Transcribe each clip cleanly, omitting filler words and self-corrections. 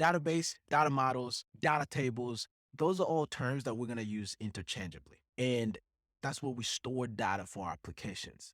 Database, data models, data tables, those are all terms that we're going to use interchangeably. And that's where we store data for our applications.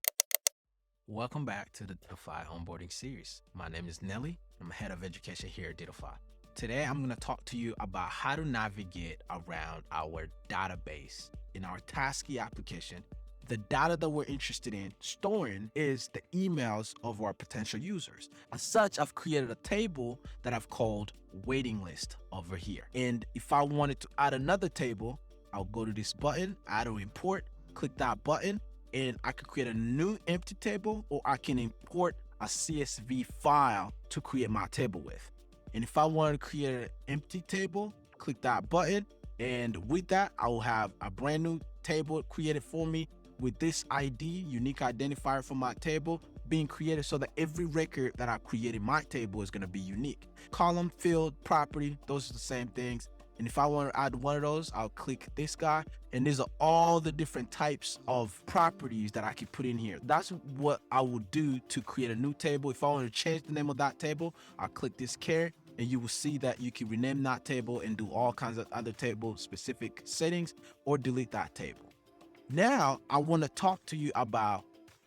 Welcome back to the Dittofi onboarding series. My name is Nelly. I'm head of education here at Dittofi. Today, I'm going to talk to you about how to navigate around our database in our Tasky application. The data that we're interested in storing is the emails of our potential users. As such, I've created a table that I've called waiting list over here. And if I wanted to add another table, I'll go to this button, add or import, click that button, and I can create a new empty table, or I can import a CSV file to create my table with. And if I want to create an empty table, click that button. And with that, I will have a brand new table created for me with this ID, unique identifier for my table, being created so that every record that I create in my table is going to be unique. Column, field, property, those are the same things. And if I want to add one of those, I'll click this guy. And these are all the different types of properties that I can put in here. That's what I will do to create a new table. If I want to change the name of that table, I'll click this care, and you will see that you can rename that table and do all kinds of other table specific settings, or delete that table. Now, I want to talk to you about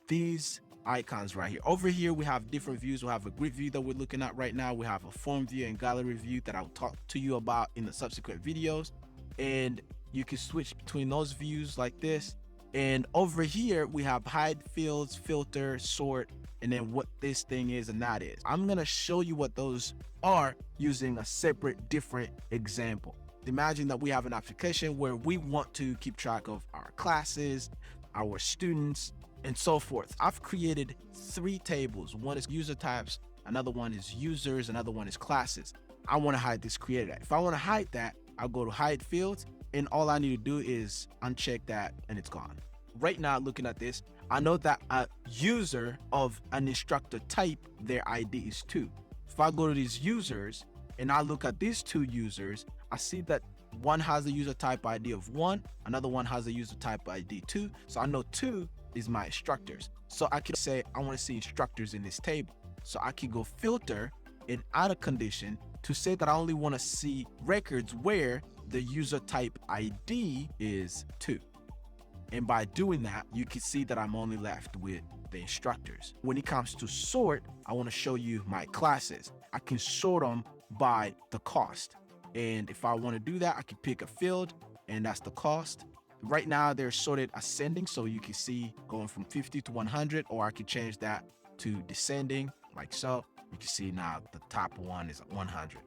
these icons right here. Over here, we have different views. We have a grid view that we're looking at right now. We have a form view and gallery view that I'll talk to you about in the subsequent videos. And you can switch between those views like this. And over here, we have hide fields, filter, sort, and then what this thing is and that is. I'm going to show you what those are using a separate, different example. Imagine that we have an application where we want to keep track of our classes, our students, and so forth. I've created 3 tables. One is user types, another one is users, another one is classes. I want to hide this created. If I want to hide that, I'll go to hide fields, and all I need to do is uncheck that and it's gone. Right now, looking at this, I know that a user of an instructor type, their ID is 2. If I go to these users and I look at these 2 users, I see that one has a user type ID of 1, another one has a user type ID 2. So I know 2 is my instructors. So I can say I want to see instructors in this table. So I can go filter and add a condition to say that I only want to see records where the user type ID is 2. And by doing that, you can see that I'm only left with the instructors. When it comes to sort, I want to show you my classes. I can sort them by the cost. And if I want to do that, I can pick a field, and that's the cost. Right now, they're sorted ascending, so you can see going from 50 to 100, or I can change that to descending, like so. You can see now the top one is 100.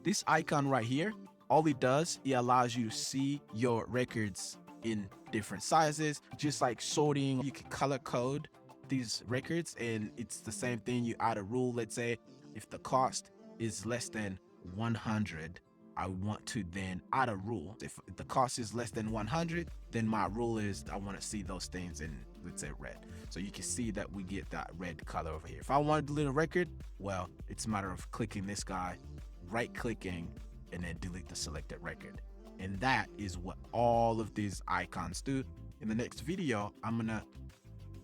This icon right here, all it does, it allows you to see your records in different sizes. Just like sorting, you can color code these records, and it's the same thing. You add a rule. Let's say if the cost is less than 100, I want to then add a rule. If the cost is less than 100, then my rule is I want to see those things in, let's say, red. So you can see that we get that red color over here. If I want to delete a record, well, it's a matter of clicking this guy, right clicking, and then delete the selected record. And that is what all of these icons do. In the next video, I'm gonna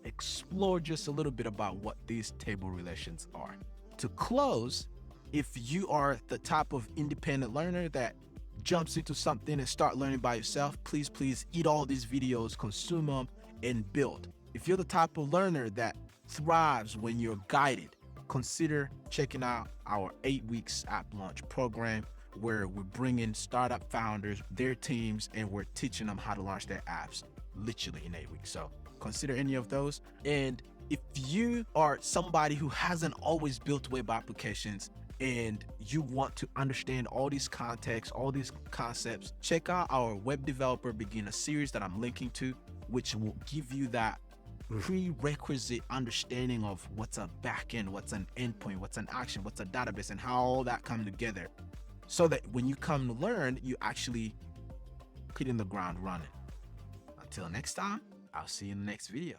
explore just a little bit about what these table relations are. To close, if you are the type of independent learner that jumps into something and start learning by yourself, please eat all these videos, consume them, and build. If you're the type of learner that thrives when you're guided, consider checking out our 8 weeks app launch program, where we're bringing startup founders, their teams, and we're teaching them how to launch their apps literally in 8 weeks. So consider any of those. And if you are somebody who hasn't always built web applications, and you want to understand all these contexts, all these concepts, check out our Web Developer Beginner series that I'm linking to, which will give you that prerequisite understanding of what's a backend, what's an endpoint, what's an action, what's a database, and how all that come together, so that when you come to learn, you actually hitting the ground running. Until next time, I'll see you in the next video.